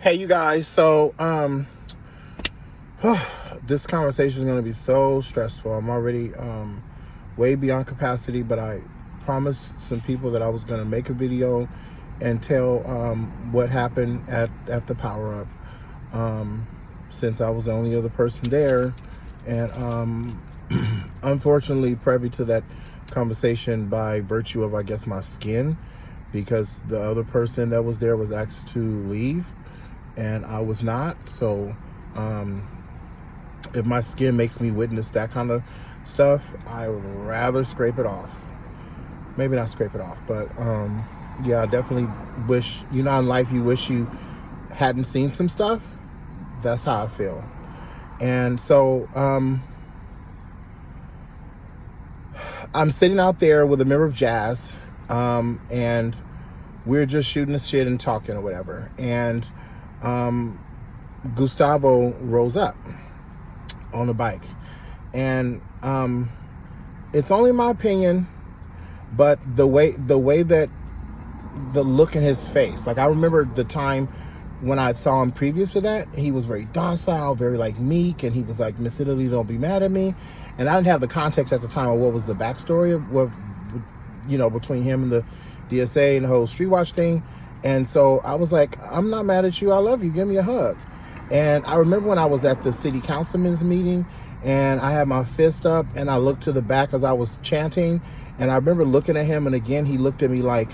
Hey, you guys. So, this conversation is going to be so stressful. I'm already way beyond capacity, but I promised some people that I was going to make a video and tell what happened at the Power Up, since I was the only other person there, and unfortunately privy to that conversation by virtue of, I guess, my skin, because the other person that was there was asked to leave and I was not. So if my skin makes me witness that kind of stuff, I would rather scrape it off. Maybe not scrape it off, but yeah, I definitely wish, in life you wish you hadn't seen some stuff. That's how I feel. And so I'm sitting out there with a member of Jazz, and we're just shooting the shit and talking or whatever. And Gustavo rolls up on a bike, and it's only my opinion, but the way that the look in his face, like I remember the time when I saw him previous to that, he was very docile, very like meek, and he was like, "Miss Italy, don't be mad at me." And I didn't have the context at the time of what was the backstory of what, between him and the DSA and the whole Street Watch thing. And so I was like, "I'm not mad at you. I love you. Give me a hug." And I remember when I was at the city councilman's meeting and I had my fist up and I looked to the back as I was chanting. And I remember looking at him, and again, he looked at me like,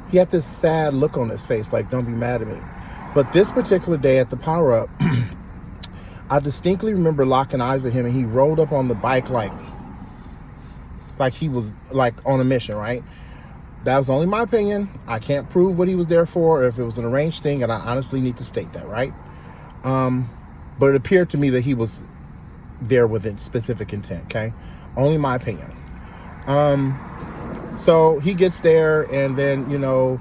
he had this sad look on his face, like, "Don't be mad at me." But this particular day at the Power Up, I distinctly remember locking eyes with him, and he rolled up on the bike like he was like on a mission, right? That was only my opinion. I can't prove what he was there for, or if it was an arranged thing, and I honestly need to state that, right? But it appeared to me that he was there with a specific intent, okay? Only my opinion. So he gets there, and then 2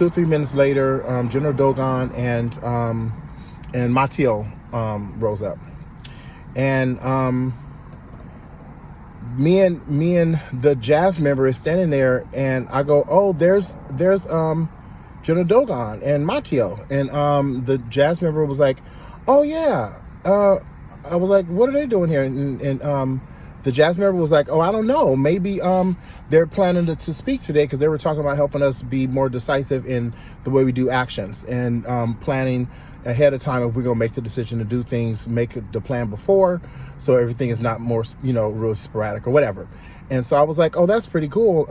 or 3 minutes later, General Dogon and Mateo rose up, and me and the Jazz member is standing there, and I go, "Oh, there's General Dogon and Mateo," and the Jazz member was like, "Oh yeah." I was like, "What are they doing here?" And the Jazz member was like, "Oh, I don't know. Maybe they're planning to speak today, because they were talking about helping us be more decisive in the way we do actions, and planning ahead of time if we're gonna make the decision to do things, make the plan before, so everything is not more real sporadic or whatever." And so I was like, "Oh, that's pretty cool.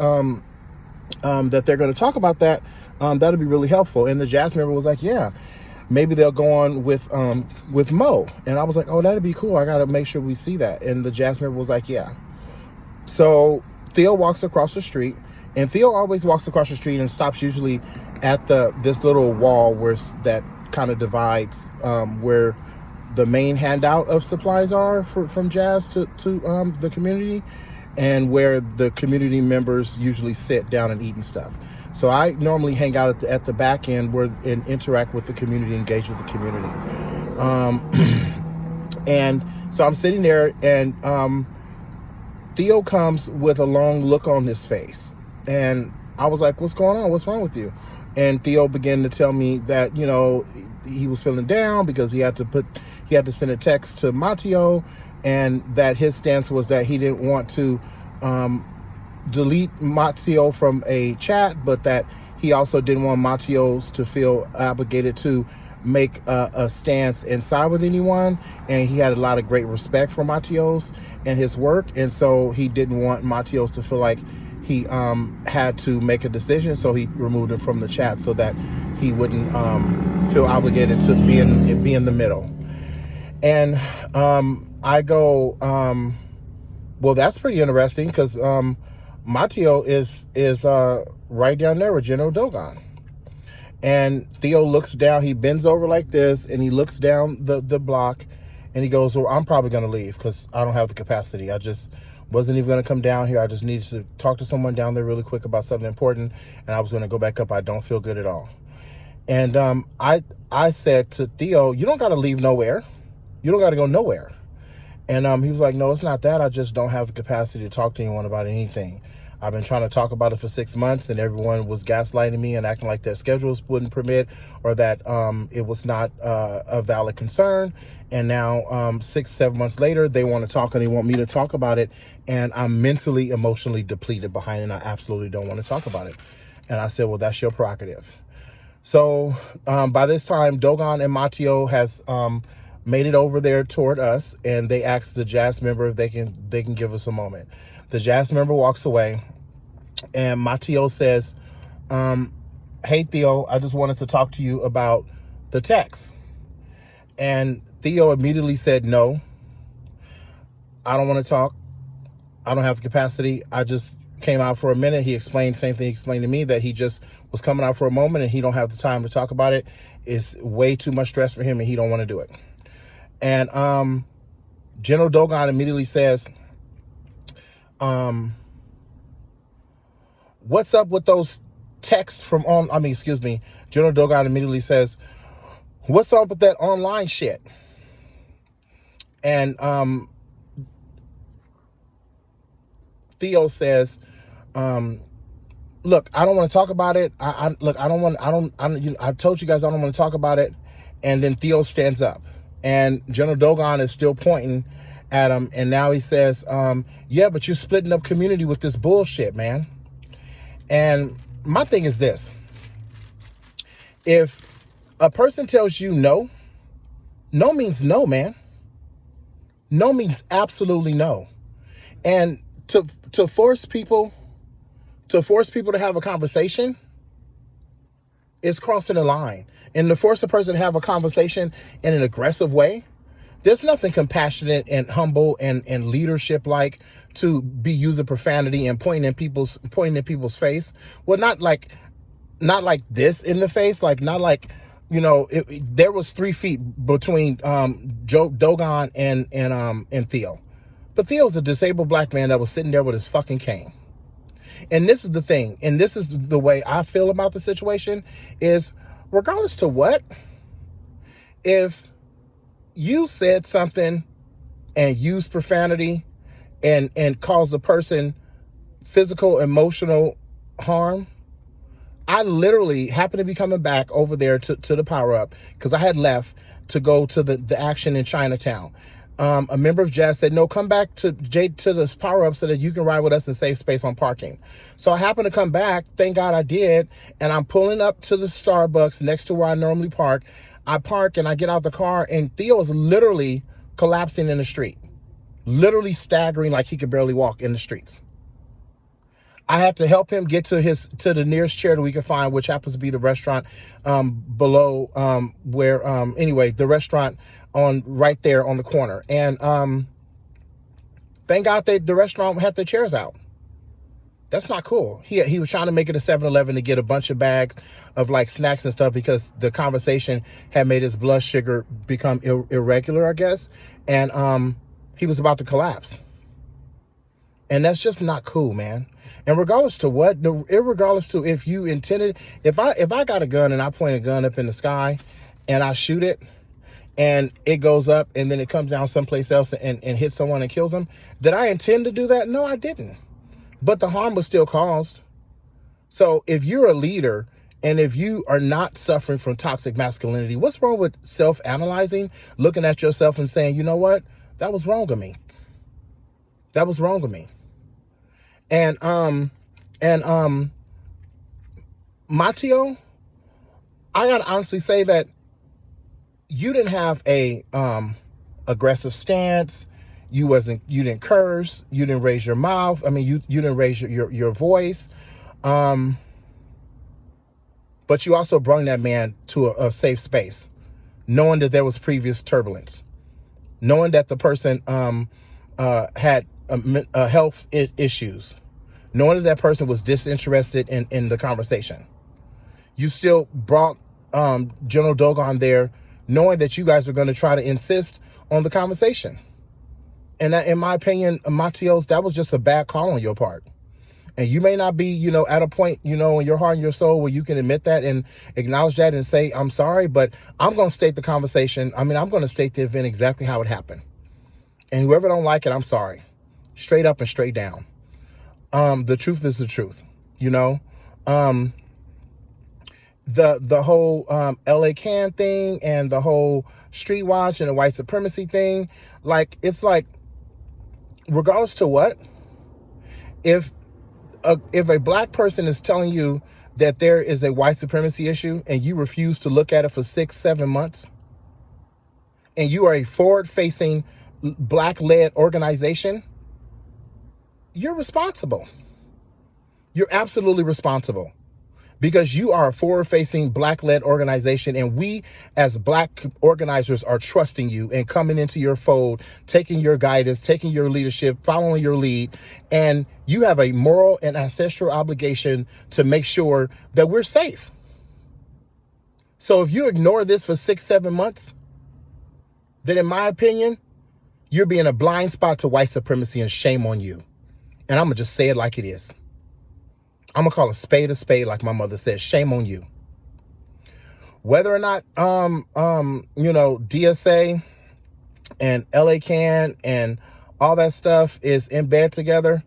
That they're going to talk about that. That'll be really helpful." And the Jazz member was like, "Yeah, maybe they'll go on with Mo." And I was like, "Oh, that'd be cool. I got to make sure we see that." And the Jazz member was like, "Yeah." So Theo walks across the street, and Theo always walks across the street and stops usually at this little wall where that kind of divides where the main handout of supplies are from Jazz to the community, and where the community members usually sit down and eat and stuff. So I normally hang out at the back end and interact with the community, engage with the community. And so I'm sitting there, and Theo comes with a long look on his face. And I was like, "What's going on? What's wrong with you?" And Theo began to tell me that, he was feeling down because he had to send a text to Mateo, and that his stance was that he didn't want to delete Mateo from a chat, but that he also didn't want Mateos to feel obligated to make a stance inside with anyone. And he had a lot of great respect for Mateos and his work, and so he didn't want Mateos to feel like he had to make a decision, so he removed him from the chat so that he wouldn't feel obligated to be in the middle. And I go, "Well, that's pretty interesting, because Mateo is right down there with General Dogon." And Theo looks down, he bends over like this, and he looks down the block, and he goes, "Well, I'm probably going to leave because I don't have the capacity. I just wasn't even going to come down here. I just needed to talk to someone down there really quick about something important, and I was going to go back up. I don't feel good at all." And I said to Theo, "You don't got to leave nowhere. You don't got to go nowhere." And he was like, "No, it's not that. I just don't have the capacity to talk to anyone about anything. I've been trying to talk about it for 6 months, and everyone was gaslighting me and acting like their schedules wouldn't permit, or that it was not a valid concern. And now 6, 7 months later, they want to talk and they want me to talk about it. And I'm mentally, emotionally depleted behind it, and I absolutely don't want to talk about it. And I said, well, that's your prerogative. So by this time, Dogon and Mateo has made it over there toward us, and they asked the Jazz member if they can give us a moment. The Jazz member walks away, and Mateo says, hey, Theo, I just wanted to talk to you about the text. And Theo immediately said, no, I don't want to talk. I don't have the capacity. I just came out for a minute. He explained the same thing he explained to me, that he just was coming out for a moment and he don't have the time to talk about it. It's way too much stress for him and he don't want to do it. And General Dogon immediately says, what's up with those texts from General Dogon immediately says, what's up with that online shit? And Theo says, look, I don't want to talk about it. I told you guys I don't want to talk about it. And then Theo stands up, and General Dogon is still pointing at him. And now he says, yeah, but you're splitting up community with this bullshit, man. And my thing is this: if a person tells you no, no means no, man. No means absolutely no. And to force people to have a conversation is crossing the line. And to force a person to have a conversation in an aggressive way, there's nothing compassionate and humble and leadership like to be using profanity and pointing in people's face. Well, not like this in the face, like not like, you know, there was 3 feet between Dogon and Theo. But Theo's a disabled black man that was sitting there with his fucking cane. And this is the thing, and this is the way I feel about the situation, is regardless to what, if you said something and used profanity and caused a person physical, emotional harm, I literally happened to be coming back over there to the Power Up because I had left to go to the action in Chinatown. A member of Jazz said, no, come back to this Power Up so that you can ride with us and save space on parking. So I happened to come back. Thank God I did. And I'm pulling up to the Starbucks next to where I normally park. I park and I get out the car, and Theo is literally collapsing in the street, literally staggering like he could barely walk in the streets. I have to help him get to the nearest chair that we can find, which happens to be the restaurant below the restaurant on right there on the corner. And thank God the restaurant had the chairs out. That's not cool. He was trying to make it a 7-Eleven to get a bunch of bags of like snacks and stuff because the conversation had made his blood sugar become irregular, I guess. And he was about to collapse. And that's just not cool, man. And regardless to what, regardless to if you intended, if I got a gun and I point a gun up in the sky and I shoot it and it goes up and then it comes down someplace else and hits someone and kills them, did I intend to do that? No, I didn't. But the harm was still caused. So if you're a leader and if you are not suffering from toxic masculinity, what's wrong with self-analyzing, looking at yourself and saying, you know what, that was wrong of me. That was wrong of me. And Mateo, I gotta honestly say that you didn't have a aggressive stance. You didn't curse. You didn't raise your mouth. I mean, you didn't raise your voice. But you also brought that man to a safe space, knowing that there was previous turbulence, knowing that the person had health issues, knowing that person was disinterested in the conversation. You still brought General Dogon there, knowing that you guys are going to try to insist on the conversation. And that, in my opinion, Mateos, that was just a bad call on your part. And you may not be, at a point, in your heart and your soul where you can admit that and acknowledge that and say, I'm sorry, but I'm going to state the conversation. I'm going to state the event exactly how it happened. And whoever don't like it, I'm sorry. Straight up and straight down. The truth is the truth, you know. Um, the whole LA Can thing and the whole street watch and the white supremacy thing, like, it's like, regardless to what, if a black person is telling you that there is a white supremacy issue and you refuse to look at it for 6-7 months, and you are a forward-facing black-led organization, you're responsible. You're absolutely responsible, because you are a forward-facing black-led organization, and we as black organizers are trusting you and coming into your fold, taking your guidance, taking your leadership, following your lead, and you have a moral and ancestral obligation to make sure that we're safe. So if you ignore this for 6-7 months, then in my opinion, you're being a blind spot to white supremacy, and shame on you. And I'm gonna just say it like it is. I'm gonna call a spade, like my mother said. Shame on you. Whether or not DSA and LA Can and all that stuff is in bed together,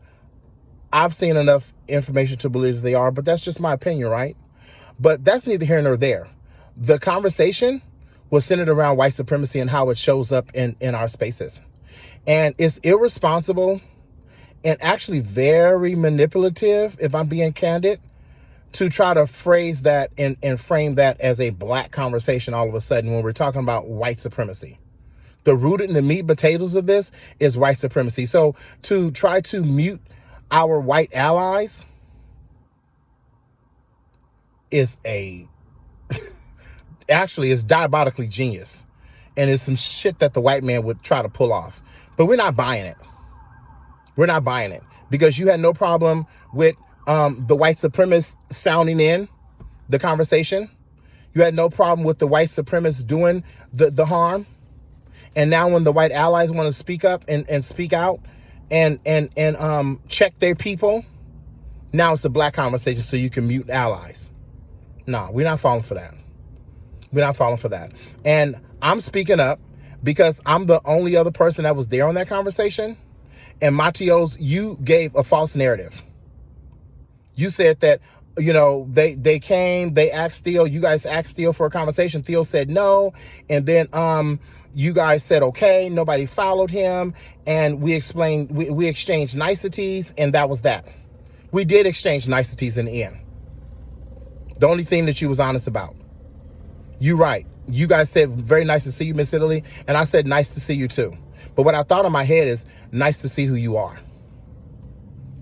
I've seen enough information to believe they are, but that's just my opinion, right? But that's neither here nor there. The conversation was centered around white supremacy and how it shows up in our spaces. And it's irresponsible and actually very manipulative, if I'm being candid, to try to phrase that and frame that as a black conversation all of a sudden when we're talking about white supremacy. The root and the meat and potatoes of this is white supremacy. So to try to mute our white allies is actually it's diabolically genius. And it's some shit that the white man would try to pull off. But we're not buying it. We're not buying it, because you had no problem with the white supremacists sounding in the conversation. You had no problem with the white supremacists doing the harm. And now when the white allies want to speak up and speak out and check their people, now it's the black conversation so you can mute allies. No, we're not falling for that. We're not falling for that. And I'm speaking up because I'm the only other person that was there on that conversation. And Matios, you gave a false narrative. You said that, they came, they asked Theo, you guys asked Theo for a conversation. Theo said no. And then you guys said, okay, nobody followed him. And we explained, we exchanged niceties, and that was that. We did exchange niceties in the end. The only thing that you was honest about. You right. You guys said, very nice to see you, Miss Italy. And I said, nice to see you too. But what I thought in my head is, nice to see who you are.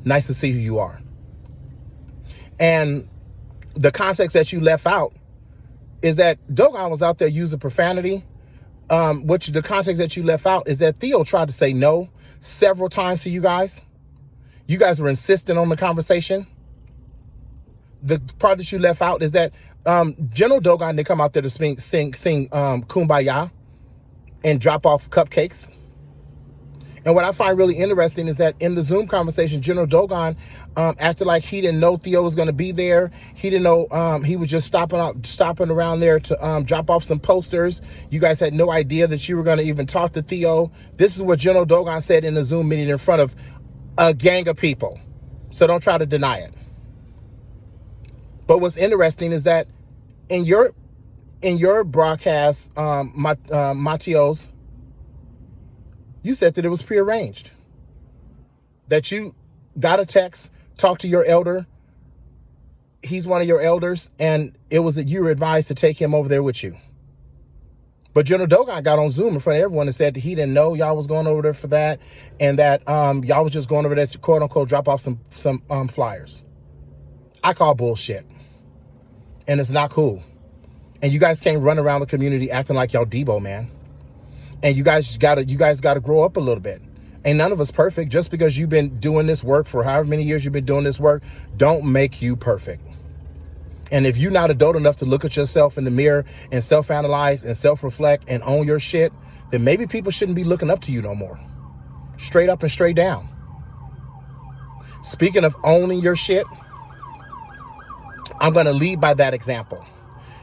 Nice to see who you are. And the context that you left out is that Dogon was out there using profanity. Which the context that you left out is that Theo tried to say no several times to you guys. You guys were insistent on the conversation. The part that you left out is that General Dogon didn't come out there to sing Kumbaya and drop off cupcakes. And what I find really interesting is that in the Zoom conversation, General Dogon acted like he didn't know Theo was going to be there. He didn't know, he was just stopping around there to drop off some posters. You guys had no idea that you were going to even talk to Theo. This is what General Dogon said in the Zoom meeting in front of a gang of people. So don't try to deny it. But what's interesting is that in your broadcast, Matios, you said that it was prearranged. That you got a text, talked to your elder. He's one of your elders, and it was that you were advised to take him over there with you. But General Dogon got on Zoom in front of everyone and said that he didn't know y'all was going over there for that, and that y'all was just going over there to quote unquote drop off some flyers. I call bullshit. And it's not cool. And you guys can't run around the community acting like y'all Debo, man. And you guys gotta grow up a little bit. Ain't none of us perfect. Just because you've been doing this work for however many years you've been doing this work, don't make you perfect. And if you're not adult enough to look at yourself in the mirror and self-analyze and self-reflect and own your shit, then maybe people shouldn't be looking up to you no more. Straight up and straight down. Speaking of owning your shit, I'm gonna lead by that example.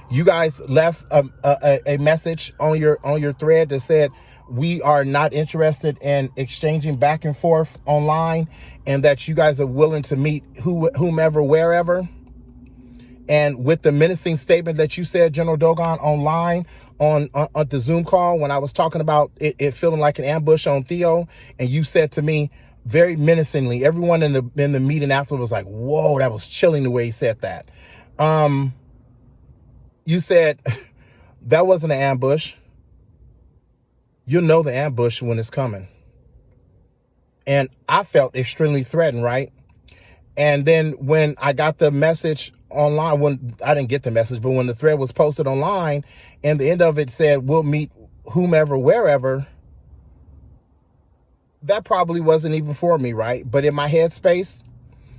You guys left a message on your thread that said we are not interested in exchanging back and forth online, and that you guys are willing to meet whomever, wherever. And with the menacing statement that you said, General Dogon, online on the Zoom call, when I was talking about it feeling like an ambush on Theo, and you said to me very menacingly, everyone in the meeting after was like, whoa, that was chilling the way he said that. You said that wasn't an ambush. You'll know the ambush when it's coming. And I felt extremely threatened, right? And then when I got the message online, when I didn't get the message, but when the thread was posted online and the end of it said, we'll meet whomever, wherever, that probably wasn't even for me, right? But in my headspace,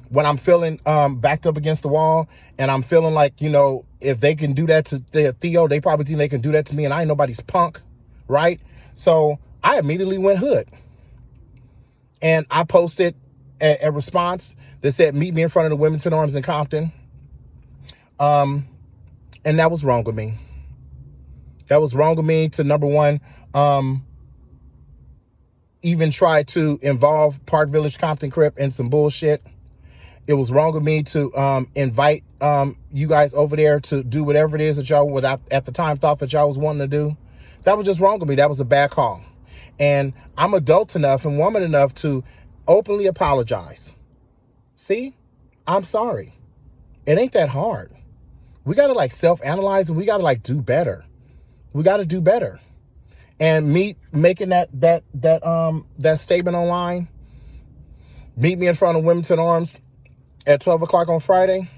when I'm feeling backed up against the wall and I'm feeling like, you know, if they can do that to Theo, they probably think they can do that to me, and I ain't nobody's punk, right? So I immediately went hood. And I posted a response that said, meet me in front of the Wilmington Arms in Compton. And that was wrong with me. That was wrong with me to, number one, even try to involve Park Village Compton Crip in some bullshit. It was wrong with me to invite you guys over there to do whatever it is that y'all at the time thought that y'all was wanting to do. That was just wrong with me. That was a bad call. And I'm adult enough and woman enough to openly apologize. See, I'm sorry. It ain't that hard. We got to like self-analyze, and we got to like do better. We got to do better. And me making that statement online, meet me in front of Wilmington Arms at 12 o'clock on Friday.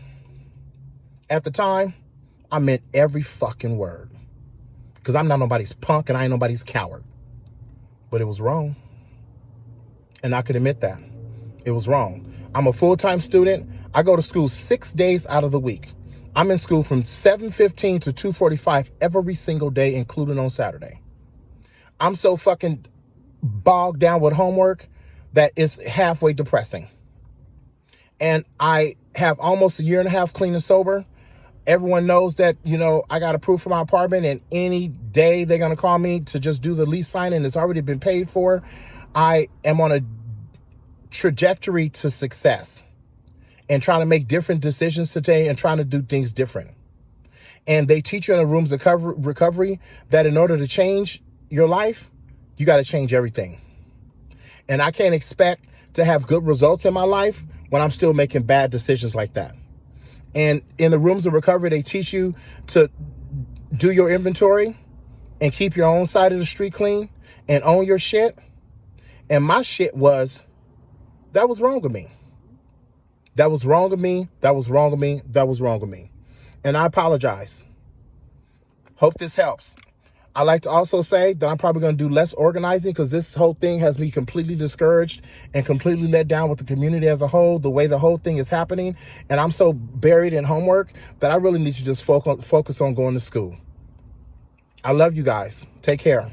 At the time, I meant every fucking word. Because I'm not nobody's punk and I ain't nobody's coward. But it was wrong. And I could admit that. It was wrong. I'm a full-time student. I go to school 6 days out of the week. I'm in school from 7:15 to 2:45 every single day, including on Saturday. I'm so fucking bogged down with homework that it's halfway depressing. And I have almost a year and a half clean and sober. Everyone knows that, you know, I got approved for my apartment, and any day they're going to call me to just do the lease signing. It's already been paid for. I am on a trajectory to success and trying to make different decisions today and trying to do things different. And they teach you in the rooms of recovery that in order to change your life, you got to change everything. And I can't expect to have good results in my life when I'm still making bad decisions like that. And in the rooms of recovery, they teach you to do your inventory and keep your own side of the street clean and own your shit. And my shit was, that was wrong with me. That was wrong with me. That was wrong with me. That was wrong with me. And I apologize. Hope this helps. I like to also say that I'm probably going to do less organizing, because this whole thing has me completely discouraged and completely let down with the community as a whole, the way the whole thing is happening. And I'm so buried in homework that I really need to just focus on going to school. I love you guys. Take care.